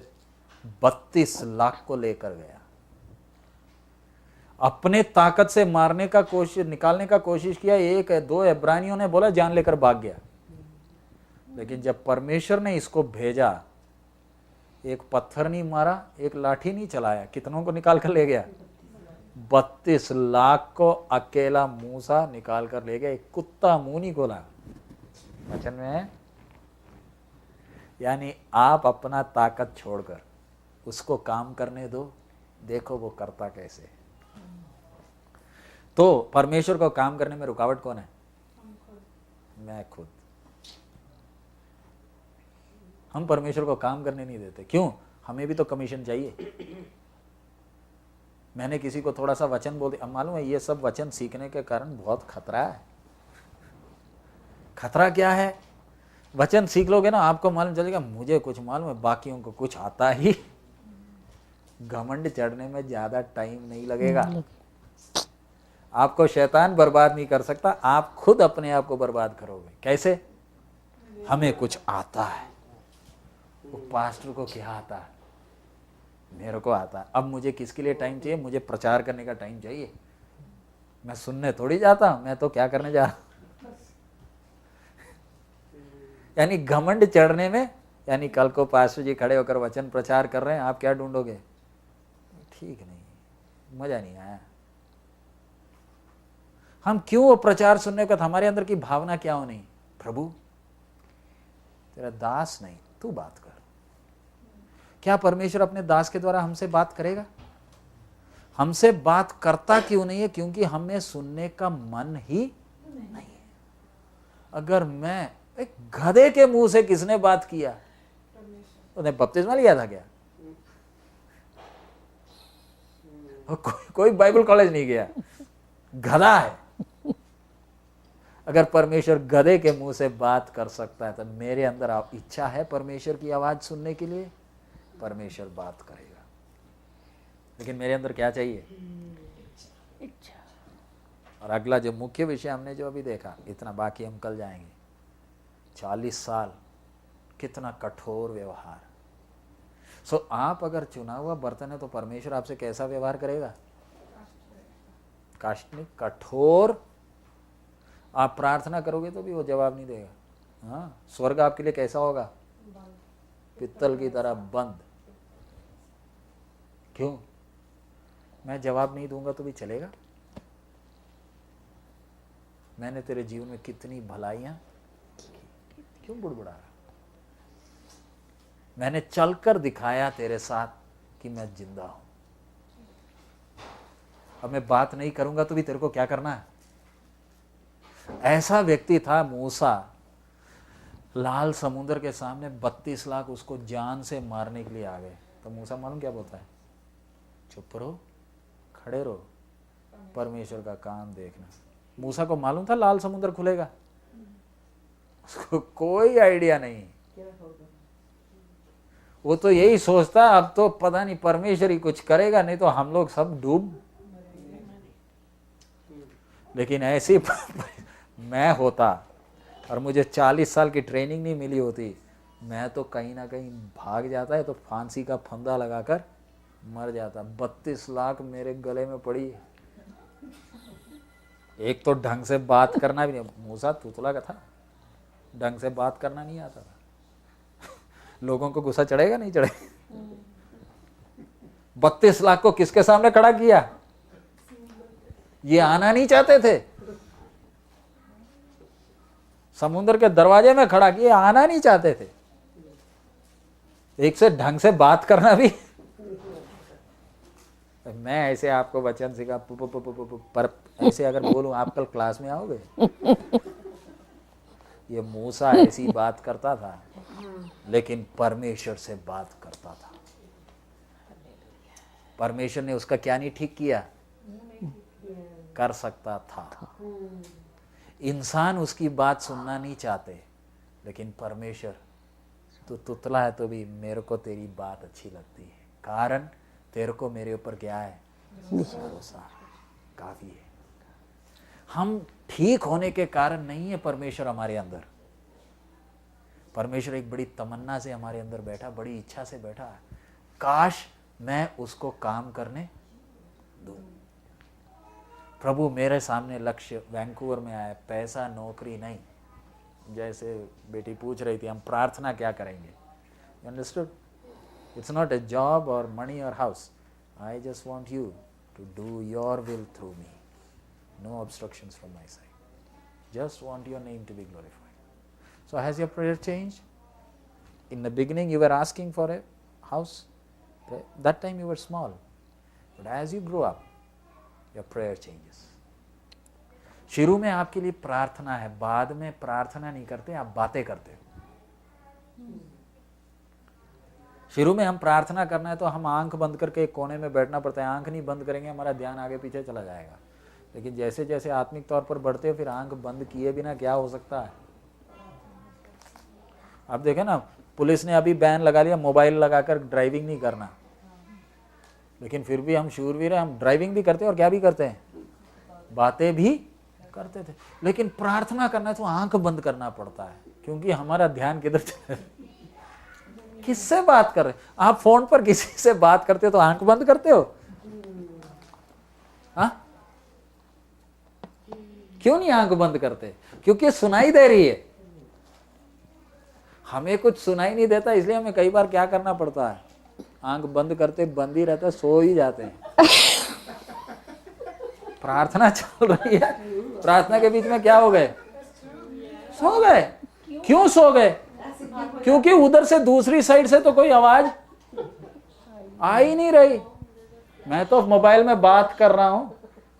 32 लाख को लेकर गया, अपने ताकत से मारने का कोशिश, निकालने का कोशिश किया। एक है दो इब्रानियों ने बोला जान लेकर भाग गया, लेकिन जब परमेश्वर ने इसको भेजा, एक पत्थर नहीं मारा, एक लाठी नहीं चलाया, कितनों को निकाल कर ले गया? 32 लाख को अकेला मूसा निकाल कर ले गया। एक कुत्ता मुंह नहीं खोला। वचन में है यानी आप अपना ताकत छोड़कर उसको काम करने दो, देखो वो करता कैसे। तो परमेश्वर को काम करने में रुकावट कौन है? मैं खुद। हम परमेश्वर को काम करने नहीं देते। क्यों? हमें भी तो कमीशन चाहिए। मैंने किसी को थोड़ा सा वचन बोल दिया, अब मालूम है ये सब वचन सीखने के कारण बहुत खतरा है। खतरा क्या है? वचन सीख लोगे ना, आपको मालूम चलेगा मुझे कुछ मालूम है, बाकियों को कुछ आता ही। घमंड चढ़ने में ज्यादा टाइम नहीं लगेगा। आपको शैतान बर्बाद नहीं कर सकता, आप खुद अपने आप को बर्बाद करोगे। कैसे? हमें कुछ आता है। वो पास्टर को क्या आता है? मेरे को आता है। अब मुझे किसके लिए टाइम चाहिए? मुझे प्रचार करने का टाइम चाहिए। मैं सुनने थोड़ी जाता हूं, मैं तो क्या करने जा रहा हूं। यानी घमंड चढ़ने में, यानी कल को पास्टर जी खड़े होकर वचन प्रचार कर रहे हैं, आप क्या ढूंढोगे? ठीक नहीं, मजा नहीं आया। हम क्यों वो प्रचार सुनने का? हमारे अंदर की भावना क्या हो? नहीं प्रभु तेरा दास नहीं, तू बात कर। क्या परमेश्वर अपने दास के द्वारा हमसे बात करेगा? हमसे बात करता क्यों नहीं है? क्योंकि हमें सुनने का मन ही नहीं है। अगर मैं एक गधे के मुंह से किसने बात किया? उसने बपतिस्मा लिया था क्या? कोई बाइबल कॉलेज नहीं गया, गधा है। अगर परमेश्वर गधे के मुंह से बात कर सकता है तो मेरे अंदर आप इच्छा है परमेश्वर की आवाज सुनने के लिए, परमेश्वर बात करेगा। लेकिन मेरे अंदर क्या चाहिए? इच्छा। और अगला जो मुख्य विषय हमने जो अभी देखा, इतना, बाकी हम कल जाएंगे। 40 साल कितना कठोर व्यवहार। सो आप अगर चुना हुआ बर्तन है तो परमेश्वर आपसे कैसा व्यवहार करेगा? काष्ठनिक, कठोर। आप प्रार्थना करोगे तो भी वो जवाब नहीं देगा। हाँ, स्वर्ग आपके लिए कैसा होगा? पित्तल की तरह बंद। क्यों? मैं जवाब नहीं दूंगा तो भी चलेगा? मैंने तेरे जीवन में कितनी भलाइयां, क्यों बुड़बुड़ा रहा? मैंने चलकर दिखाया तेरे साथ कि मैं जिंदा हूं। अब मैं बात नहीं करूंगा तो भी तेरे को क्या करना है? ऐसा व्यक्ति था मूसा, लाल समुद्र के सामने 32 लाख उसको जान से मारने के लिए आ गए, तो मूसा मालूम क्या बोलता है? चुप रहो, खड़े रहो, परमेश्वर का काम देखना। मूसा को मालूम था लाल समुद्र खुलेगा? उसको कोई आइडिया नहीं। वो तो यही सोचता अब तो पता नहीं परमेश्वर ही कुछ करेगा, नहीं तो हम लोग सब डूब। लेकिन ऐसी मैं होता और मुझे 40 साल की ट्रेनिंग नहीं मिली होती, मैं तो कहीं ना कहीं भाग जाता है, तो फांसी का फंदा लगाकर मर जाता। 32 लाख मेरे गले में पड़ी। एक तो ढंग से बात करना भी नहीं, मूसा तुतला का था, ढंग से बात करना नहीं आता था। लोगों को गुस्सा चढ़ेगा नहीं चढ़ेगा? 32 लाख को किसके सामने खड़ा किया? ये आना नहीं चाहते थे, समुद्र के दरवाजे में खड़ा किए, आना नहीं चाहते थे। एक से ढंग से बात करना भी। मैं ऐसे आपको वचन सिखा पर ऐसे अगर बोलूं आप कल क्लास में आओगे? ये मूसा ऐसी बात करता था, लेकिन परमेश्वर से बात करता था। परमेश्वर ने उसका क्या नहीं ठीक किया? कर सकता था। इंसान उसकी बात सुनना नहीं चाहते, लेकिन परमेश्वर, तू तुतला है तो भी मेरे को तेरी बात अच्छी लगती है, कारण तेरे को मेरे ऊपर क्या है? भरोसा काफी है। हम ठीक होने के कारण नहीं है परमेश्वर हमारे अंदर। परमेश्वर एक बड़ी तमन्ना से हमारे अंदर बैठा, बड़ी इच्छा से बैठा है, काश मैं उसको काम करने दूं। प्रभु मेरे सामने लक्ष्य वैंकूवर में आया, पैसा नौकरी नहीं। जैसे बेटी पूछ रही थी हम प्रार्थना क्या करेंगे, you understood? It's not a job or money or house. I just want you to do your will through me, no obstructions from my side, just want your name to be glorified. So has your prayer changed? In the beginning you were asking for a house, that time you were small, but as you grow up your prayer changes. शुरू में आपके लिए प्रार्थना है, बाद में प्रार्थना नहीं करते, आप बातें करते हो। शुरू में हम प्रार्थना करना है तो हम आंख बंद करके एक कोने में बैठना पड़ता है, आंख नहीं बंद करेंगे हमारा ध्यान आगे पीछे चला जाएगा। लेकिन जैसे जैसे आत्मिक तौर पर बढ़ते हो फिर आंख बंद किए बिना क्या हो सकता है? आप देखें ना, पुलिस ने अभी बैन लगा लिया मोबाइल लगाकर ड्राइविंग नहीं करना, लेकिन फिर भी हम शूरवीर हैं, हम ड्राइविंग भी करते हैं और क्या भी करते हैं, बातें भी करते थे। लेकिन प्रार्थना करना है तो आंख बंद करना पड़ता है, क्योंकि हमारा ध्यान किधर चला है? किससे बात कर रहे? आप फोन पर किसी से बात करते हो तो आंख बंद करते हो? हाँ, क्यों नहीं आंख बंद करते? क्योंकि सुनाई दे रही है। हमें कुछ सुनाई नहीं देता, इसलिए हमें कई बार क्या करना पड़ता है, आंख बंद करते बंद ही रहता है, सो ही जाते हैं। प्रार्थना चल रही है, प्रार्थना के बीच में क्या हो गए? सो गए। क्यों सो गए? क्योंकि उधर से दूसरी साइड से तो कोई आवाज आ ही नहीं रही। मैं तो मोबाइल में बात कर रहा हूं,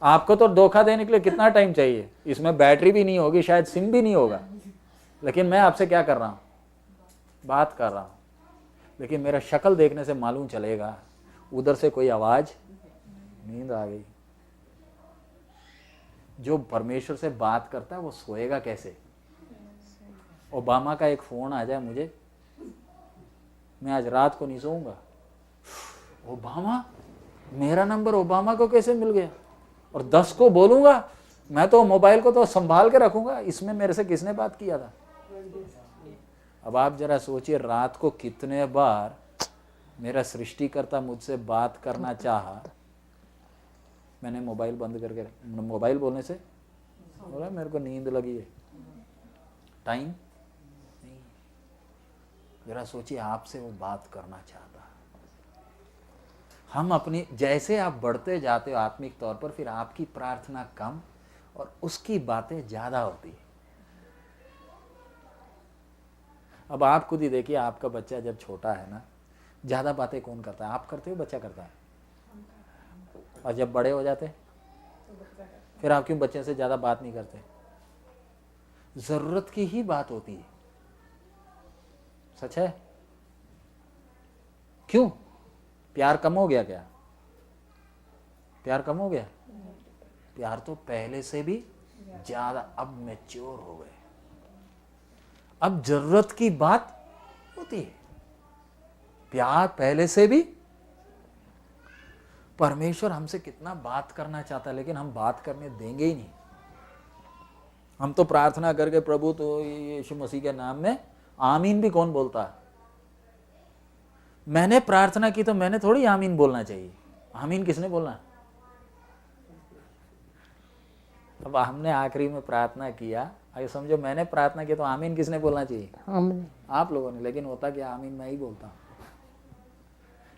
आपको तो धोखा देने के लिए कितना टाइम चाहिए? इसमें बैटरी भी नहीं होगी, शायद सिम भी नहीं होगा, लेकिन मैं आपसे क्या कर रहा हूं? बात कर रहा हूं। लेकिन मेरा शक्ल देखने से मालूम चलेगा उधर से कोई आवाज, नींद आ गई। जो परमेश्वर से बात करता है वो सोएगा कैसे? ओबामा का एक फोन आ जाए मुझे, मैं आज रात को नहीं सोऊंगा। ओबामा, मेरा नंबर ओबामा को कैसे मिल गया? और 10 को बोलूंगा, मैं तो मोबाइल को तो संभाल के रखूंगा, इसमें मेरे से किसने बात किया था? अब आप जरा सोचिए, रात को कितने बार मेरा सृष्टिकर्ता मुझसे बात करना चाहा, मैंने मोबाइल बंद करके, मोबाइल बोलने से बोला मेरे को नींद लगी है, टाइम नहीं। जरा सोचिए, आपसे वो बात करना चाहता। हम अपनी, जैसे आप बढ़ते जाते हो आत्मिक तौर पर, फिर आपकी प्रार्थना कम और उसकी बातें ज्यादा होती है। अब आप खुद ही देखिए, आपका बच्चा जब छोटा है ना, ज्यादा बातें कौन करता है? आप करते हो, बच्चा करता है? और जब बड़े हो जाते फिर आप क्यों बच्चे से ज्यादा बात नहीं करते? जरूरत की ही बात होती है। सच है? क्यों? प्यार कम हो गया क्या? प्यार कम हो गया? प्यार तो पहले से भी ज्यादा, अब मैच्योर हो गए, अब जरूरत की बात होती है। प्यार पहले से भी, परमेश्वर हमसे कितना बात करना चाहता है, लेकिन हम बात करने देंगे ही नहीं। हम तो प्रार्थना करके, प्रभु तो यीशु मसीह के नाम में आमीन भी कौन बोलता है? मैंने प्रार्थना की तो मैंने थोड़ी आमीन बोलना चाहिए। आमीन किसने बोलना? अब हमने आखिरी में प्रार्थना किया, अगर समझो मैंने प्रार्थना की तो आमीन किसने बोलना चाहिए? हमने। आप लोगों ने। लेकिन होता क्या, आमीन मैं ही बोलता हूँ।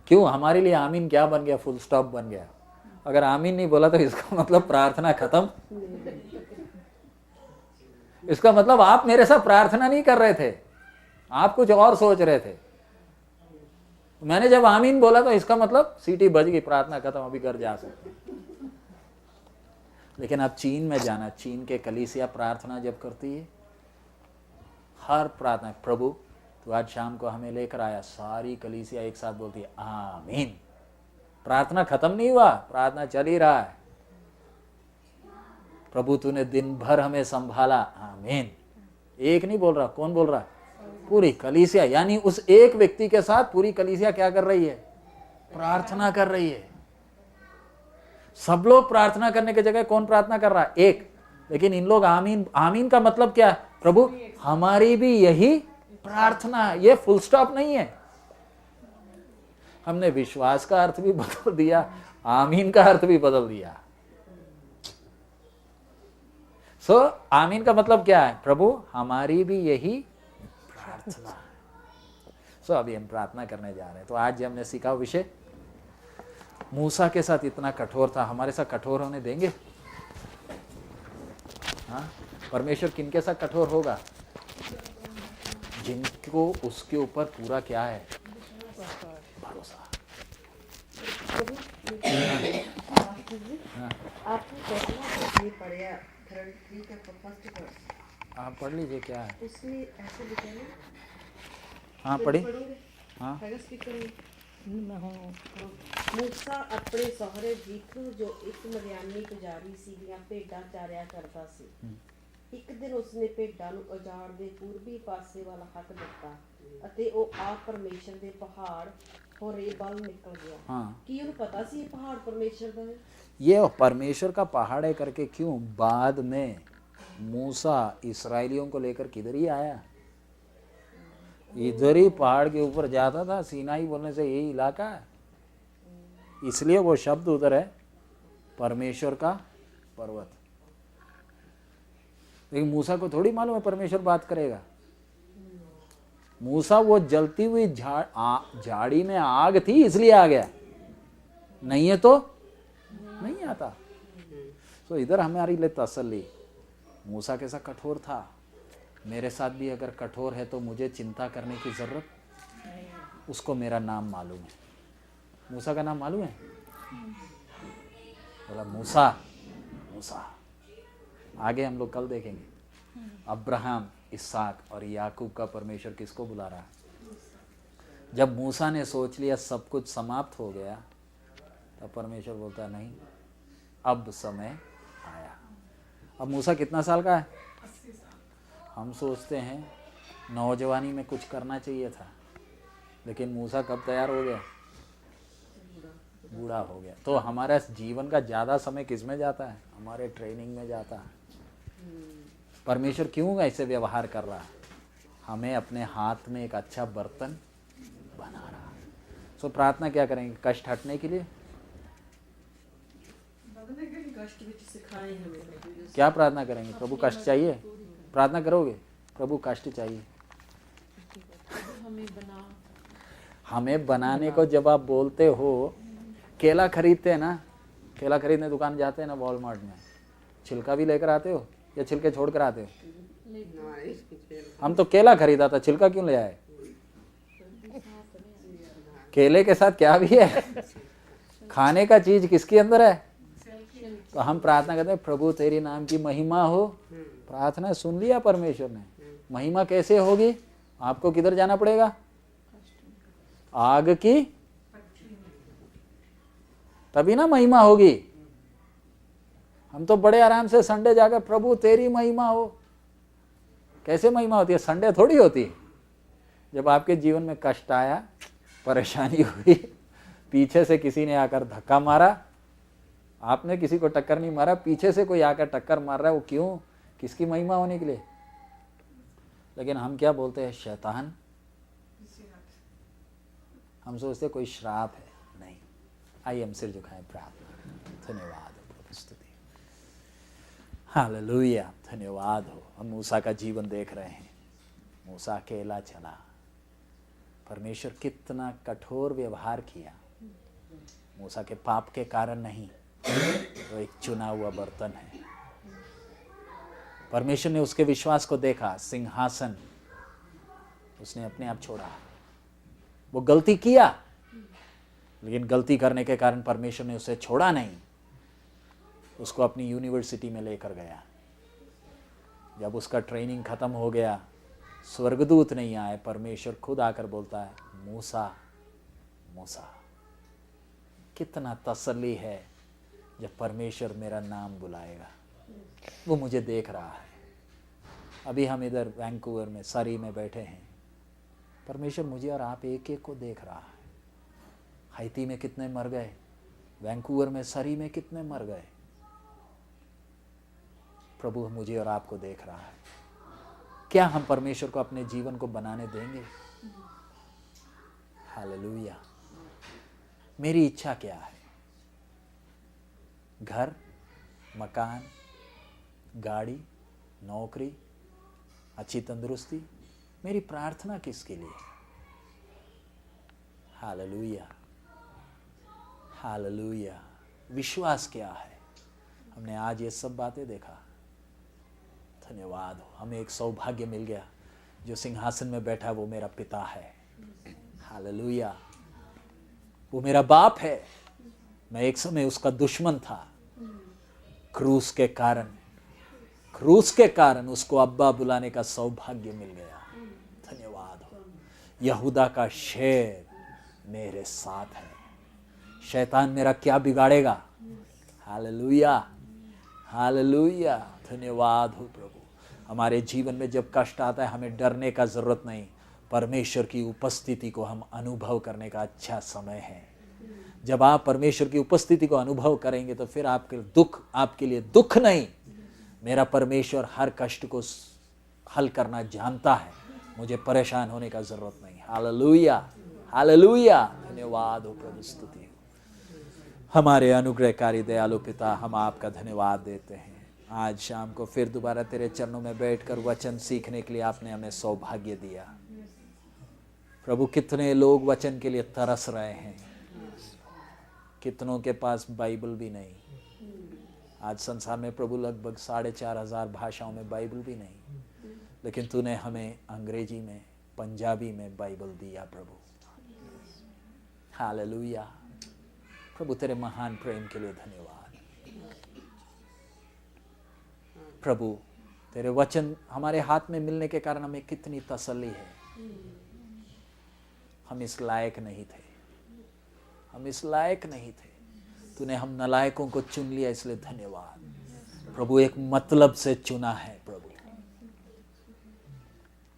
क्यों? हमारे लिए आमीन क्या बन गया? फुल स्टॉप बन गया। अगर आमीन नहीं बोला तो इसका मतलब प्रार्थना खत्म। इसका मतलब आप मेरे साथ प्रार्थना नहीं कर रहे थे, आप कुछ और सोच रहे थे। मैंने जब आमीन बोला तो इसका मतलब सीटी बज गई, प्रार्थना खत्म, अभी घर जा सकते। लेकिन अब चीन में जाना, चीन के कलीसिया प्रार्थना जब करती है, हर प्रार्थना, प्रभु तो आज शाम को हमें लेकर आया, सारी कलीसिया एक साथ बोलती है आमीन। प्रार्थना खत्म नहीं हुआ, प्रार्थना चल ही रहा है। प्रभु तूने दिन भर हमें संभाला, आमीन। एक नहीं बोल रहा, कौन बोल रहा? पूरी कलीसिया। यानी उस एक व्यक्ति के साथ पूरी कलीसिया क्या कर रही है? प्रार्थना कर रही है। सब लोग प्रार्थना करने की जगह कौन प्रार्थना कर रहा है? एक। लेकिन इन लोग आमीन। आमीन का मतलब क्या? प्रभु हमारी भी यही प्रार्थना है। ये फुल स्टॉप नहीं है। हमने विश्वास का अर्थ भी बदल दिया, आमीन का अर्थ भी बदल दिया। आमीन का मतलब क्या है? प्रभु हमारी भी यही प्रार्थना है। अभी हम प्रार्थना करने जा रहे हैं। तो आज हमने सीखा विषय, मूसा के साथ इतना कठोर था, हमारे साथ कठोर होने देंगे? हाँ, परमेश्वर किनके साथ कठोर होगा? जिनको उसके ऊपर पूरा क्या है? भरोसा। आपने कैसा ये पढ़ा? थर्ड थ्री का फर्स्ट वर्स आप पढ़ लीजिए, क्या है? उसमें ऐसे लिखा है। हाँ पढ़ी। हाँ हैगा स्पीकर मूसा ਆਪਣੇ ਸਹੁਰੇ ਜੀਤੂ ਜੋ ਇੱਕ ਮਰਿਆਮੀ ਪੁਜਾਰੀ ਸੀ ਦੀਆਂ ਭੇਡਾਂ ਚਾਰਿਆ ਕਰਦਾ ਸੀ। ਇੱਕ ਦਿਨ ਉਸਨੇ ਭੇਡਾਂ ਨੂੰ ਉਜਾੜ ਦੇ ਪੂਰਬੀ ਪਾਸੇ ਵੱਲ ਹੱਕ ਦਿੱਤਾ ਅਤੇ ਉਹ ਆਪ ਪਰਮੇਸ਼ਰ ਦੇ ਪਹਾੜ ਹੋਰੇ ਵੱਲ ਨਿਕਲ ਗਿਆ। हाँ, ਕੀ ਉਹਨੂੰ ਪਤਾ ਸੀ ਇਹ ਪਹਾੜ ਪਰਮੇਸ਼ਰ ਦਾ ਹੈ? ये परमेश्वर का पहाड़ है करके क्यों बाद में मूसा इसराइलियों को लेकर किधर ही आया? इधर ही पहाड़ के ऊपर जाता था। सीनाई बोलने से यही इलाका है, इसलिए वो शब्द उधर है, परमेश्वर का पर्वत। लेकिन मूसा को थोड़ी मालूम है परमेश्वर बात करेगा। मूसा वो जलती हुई झाड़ी में आग थी इसलिए आ गया, नहीं है तो नहीं आता। तो इधर हमारे लिए तसल्ली, मूसा के साथ कठोर था, मेरे साथ भी अगर कठोर है तो मुझे चिंता करने की जरूरत। उसको मेरा नाम मालूम है। मूसा का नाम मालूम है? बोला मूसा मूसा। आगे हम लोग कल देखेंगे अब्राहम, इसहाक और याकूब का परमेश्वर किसको बुला रहा है। जब मूसा ने सोच लिया सब कुछ समाप्त हो गया, तब परमेश्वर बोलता नहीं, अब समय आया। अब मूसा कितना साल का है? 80 साल। हम सोचते हैं नौजवानी में कुछ करना चाहिए था, लेकिन मूसा कब तैयार हो गया? बूढ़ा हो गया। तो हमारा जीवन का ज़्यादा समय किस में जाता है? हमारे ट्रेनिंग में जाता है। परमेश्वर क्यों ऐसे व्यवहार कर रहा है? हमें अपने हाथ में एक अच्छा बर्तन बना रहा है। सो प्रार्थना क्या करेंगे? कष्ट हटने के लिए। कष्ट विच सिखाए हमें। क्या प्रार्थना करेंगे? प्रभु कष्ट चाहिए? प्रार्थना करोगे प्रभु कष्ट चाहिए। हमें बनाने को जब आप बोलते हो, केला खरीदते हैं ना, केला खरीदने दुकान जाते हैं ना वॉलमार्ट में, छिलका भी लेकर आते हो या छिलके छोड़ कर आते हो? हम तो केला खरीदा था, छिलका क्यों ले आए? केले के साथ क्या भी है? खाने का चीज किसके अंदर है? तो हम प्रार्थना करते हैं प्रभु तेरी नाम की महिमा हो। प्रार्थना सुन लिया परमेश्वर ने। महिमा कैसे होगी? आपको किधर जाना पड़ेगा? आग की, तभी ना महिमा होगी। हम तो बड़े आराम से संडे जाकर प्रभु तेरी महिमा हो। कैसे महिमा होती है? संडे थोड़ी होती है। जब आपके जीवन में कष्ट आया, परेशानी हुई, पीछे से किसी ने आकर धक्का मारा, आपने किसी को टक्कर नहीं मारा, पीछे से कोई आकर टक्कर मार रहा है, वो क्यों? किसकी महिमा होने के लिए? लेकिन हम क्या बोलते हैं? शैतान, हम सोचते कोई श्राप है, नहीं। आइए हम सिर झुकाएं, प्रार्थना करें। धन्यवाद हो प्रभु, स्तुति, हालेलुया, धन्यवाद हो। हम मूसा का जीवन देख रहे हैं। मूसा अकेला चला, परमेश्वर कितना कठोर व्यवहार किया। मूसा के पाप के कारण नहीं, वो एक चुना हुआ बर्तन है। परमेश्वर ने उसके विश्वास को देखा, सिंहासन उसने अपने आप छोड़ा। वो गलती किया, लेकिन गलती करने के कारण परमेश्वर ने उसे छोड़ा नहीं, उसको अपनी यूनिवर्सिटी में लेकर गया। जब उसका ट्रेनिंग खत्म हो गया, स्वर्गदूत नहीं आए, परमेश्वर खुद आकर बोलता है, मूसा मूसा। कितना तसल्ली है जब परमेश्वर मेरा नाम बुलाएगा। वो मुझे देख रहा है। अभी हम इधर वैंकूवर में, सरी में बैठे हैं, परमेश्वर मुझे और आप एक एक को देख रहा है। हाइती में कितने मर गए, वैंकूवर में, सरी में कितने मर गए। प्रभु मुझे और आपको देख रहा है। क्या हम परमेश्वर को अपने जीवन को बनाने देंगे? हालेलुया। मेरी इच्छा क्या है? घर, मकान, गाड़ी, नौकरी, अच्छी तंदुरुस्ती? मेरी प्रार्थना किसके लिए? Hallelujah, hallelujah. विश्वास क्या है? हमने आज ये सब बातें देखा। धन्यवाद हो, हमें एक सौभाग्य मिल गया। जो सिंहासन में बैठा वो मेरा पिता है। हालेलुया। वो मेरा बाप है। मैं एक समय उसका दुश्मन था। क्रूस के कारण उसको अब्बा बुलाने का सौभाग्य मिल गया। धन्यवाद हो। यहूदा का शेर मेरे साथ है। शैतान मेरा क्या बिगाड़ेगा? Hallelujah, hallelujah. धन्यवाद हो प्रभु। हमारे जीवन में जब कष्ट आता है, हमें डरने का जरूरत नहीं। परमेश्वर की उपस्थिति को हम अनुभव करने का अच्छा समय है। जब आप परमेश्वर की उपस्थिति को अनुभव करेंगे तो फिर आपके लिए दुख नहीं। मेरा परमेश्वर हर कष्ट को हल करना जानता है। मुझे परेशान होने का जरूरत नहीं। Hallelujah, hallelujah. धन्यवाद हो प्रभु, स्तुति हो। हमारे अनुग्रहकारी दयालु पिता, हम आपका धन्यवाद देते हैं। आज शाम को फिर दोबारा तेरे चरणों में बैठकर वचन सीखने के लिए आपने हमें सौभाग्य दिया। प्रभु, कितने लोग वचन के लिए तरस रहे हैं। कितनों के पास बाइबल भी नहीं। आज संसार में प्रभु लगभग 4,500 भाषाओं में बाइबल भी नहीं, लेकिन तूने हमें अंग्रेजी में, पंजाबी में बाइबल दिया प्रभु। हालेलुया। प्रभु तेरे महान प्रेम के लिए धन्यवाद। प्रभु तेरे वचन हमारे हाथ में मिलने के कारण हमें कितनी तसल्ली है। हम इस लायक नहीं थे, हम इस लायक नहीं थे। तूने हम नालायकों को चुन लिया, इसलिए धन्यवाद प्रभु। एक मतलब से चुना है प्रभु,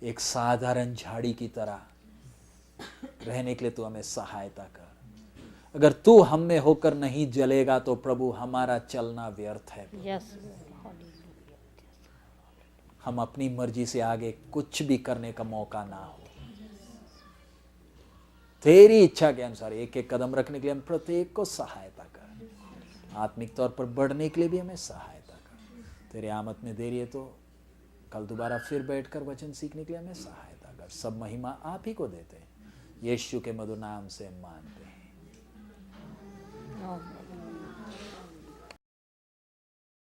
एक साधारण झाड़ी की तरह रहने के लिए तू हमें सहायता कर। अगर तू हम में होकर नहीं जलेगा तो प्रभु हमारा चलना व्यर्थ है। यस, हम अपनी मर्जी से आगे कुछ भी करने का मौका ना हो। तेरी इच्छा के अनुसार एक एक कदम रखने के लिए हम प्रत्येक को सहायता कर। आत्मिक तौर पर बढ़ने के लिए भी हमें सहायता कर। तेरे आमद में देरी है तो कल दोबारा फिर बैठकर वचन सीखने के लिए हमें सहायता कर। सब महिमा आप ही को देते हैं। यीशु के मधुर नाम से मानते हैं।